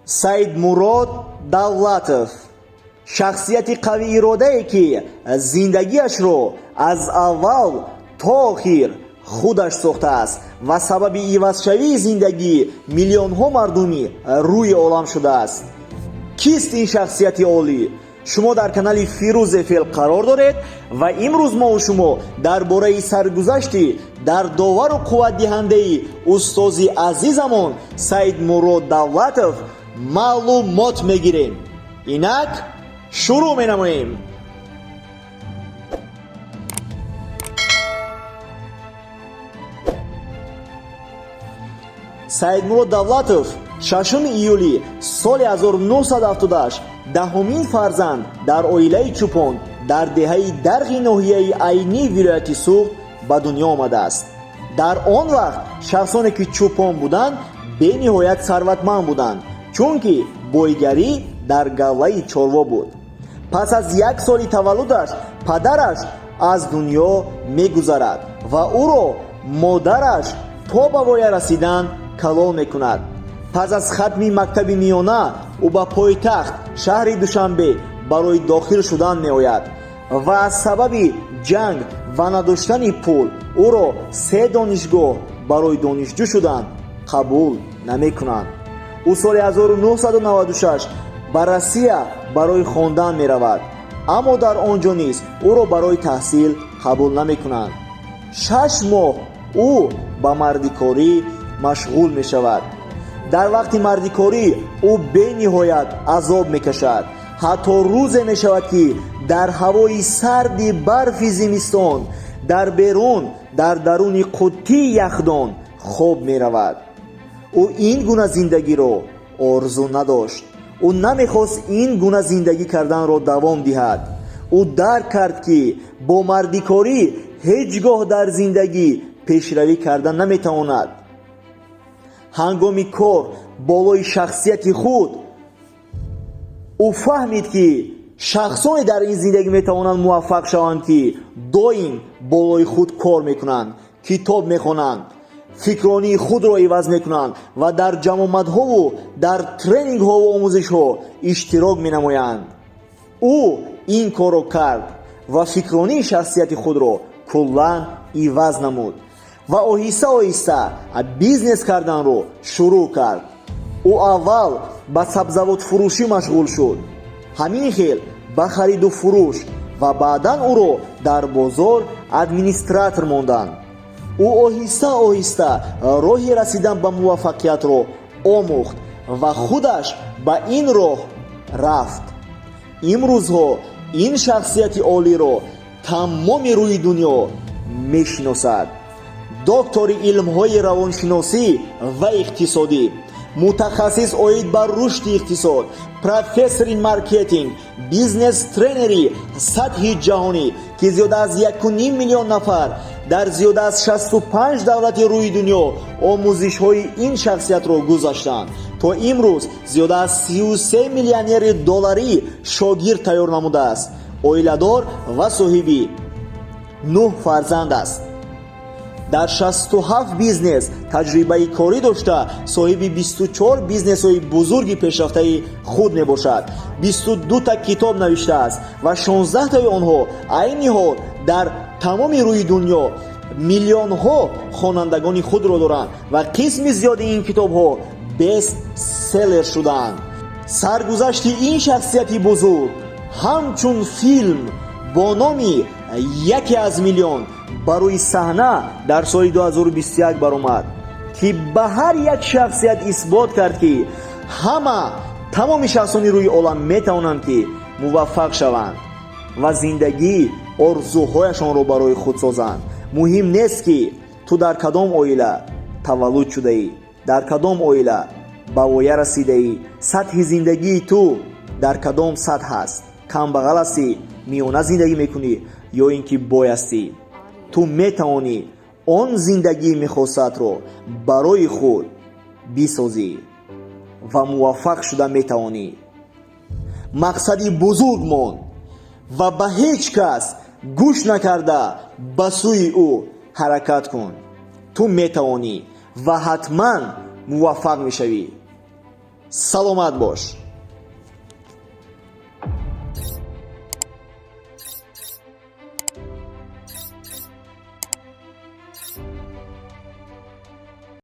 سید مراد دولتов شخصیتی قوی اراده‌ای که زندگیش رو از اول تا آخر خودش ساخته است و سبب عوض‌شوی زندگی میلیون‌ها مردمی روی عالم شده است. کیست این شخصیت عالی؟ شما در کانال فیروز فیل قرار دارید و امروز ما و شما درباره سرگذشتی در داور و قوت دهنده استاد عزیزمون سید مراد دولتов معلومات میگیریم. اینک شروع می‌نماییم. سید مراد دولتов 6 ایولی سال 1978 دهمین فرزند در اویله چوپان در دهه درغی ناحیه عینی ولایت سوخت به دنیا آمده است. در آن وقت شخصانی که چوپان بودند به نهایت ثروتمند بودند چون که بویگری در گله چاروا بود. پس از 1 سال تولدش پدرش از دنیا میگذرد و او را مادرش تا به وای رسیدن کلال میکند. پس از ختم مکتب میانه او به پایتخت شهر دوشنبه برای داخل شدن میآید و از سبب جنگ و نداشتن پول او را 3 دانشگاه برای دانشجو شدن قبول نمیکنند. او سال 1996 به روسیه برای خواندن میرود اما در آنجا نیز او را برای تحصیل قبول نمیکنند. 6 ماه او به مردکاری مشغول می شود. در وقت مردکاری او به نهایت عذاب می کشد. حتی روز می شود که در هوای سرد برف زمستان در بیرون در درون قوطی یخدان خواب می رود. او این گونه زندگی را آرزو نداشت. او نمیخواست این گونه زندگی کردن را دوام دهد. او درک کرد که با مردکاری هیچگاه در زندگی پیشروی کردن نمیتواند. هنگامی کار بالای شخصیت خود او فهمید که شخصانی در این زندگی میتوانند موفق شوند که دائم بالای خود کار میکنند، کتاب میخوانند، فکرانی خود را عوض میکنند و در جمع‌آمدها و در ترینینگ ها و آموزش ها اشتراک مینمایند. او این کار را کرد و فکرانی شخصیت خود را کلاً عوض نمود و آهسته آهسته بیزنس کردن رو شروع کرد. او اول به سبزوات فروشی مشغول شد، همین خیل به خرید و فروش و بعداً او رو در بازار ادمینستراتور ماندند. او آهسته آهسته راهی رسیدن به موفقیت رو آموخت و خودش به این راه رفت. امروزها این شخصیت عالی رو تمام روی دنیا میشناسد. دکتر علم‌های روانشناسی و اقتصادی، متخصص اوید بر رشد اقتصاد، پروفسور این مارکتینگ، بیزنس ترینری سطح جهانی که زیاده از 1.5 میلیون نفر در زیاده از 65 دولت روی دنیا آموزش های این شخصیت را گذاشتند. تا امروز زیاده از 33 میلیونر دلاری شاگرد تیار نموده است. اویله‌دار و صاحب 9 فرزند است. در 67 بیزنس تجربه کاری داشته، صاحب 24 بیزنس های بزرگی پیشرفته خود می باشد. 22 تا کتاب نوشته است و 16 تای آنها عین حال در تمام روی دنیا میلیون ها خوانندگان خود را دارند و قسم زیاد این کتاب ها بیست سلر شدند. سرگذشت این شخصیت بزرگ همچون فیلم با نام یکی از میلیون برای صحنه در سال 2021 برآمد که به هر یک شخصیت اثبات کرد که تمام شخصانی روی عالم میتوانند که موفق شوند و زندگی آرزوهایشان را برای خود سازند. مهم نیست که تو در کدام عائله تولد شده ای، در کدام عائله به وای رسیده ای، سطح زندگی تو در کدام سطح است، کم بغل هستی، میانه زندگی میکنی یا اینکه بایستی. تو میتوانی آن زندگی میخواست رو برای خود بسازی و موفق شده میتوانی. مقصدی بزرگ مان و به هیچ کس گوش نکرده به سوی او حرکت کن. تو میتوانی و حتما موفق میشوی. саломат бош.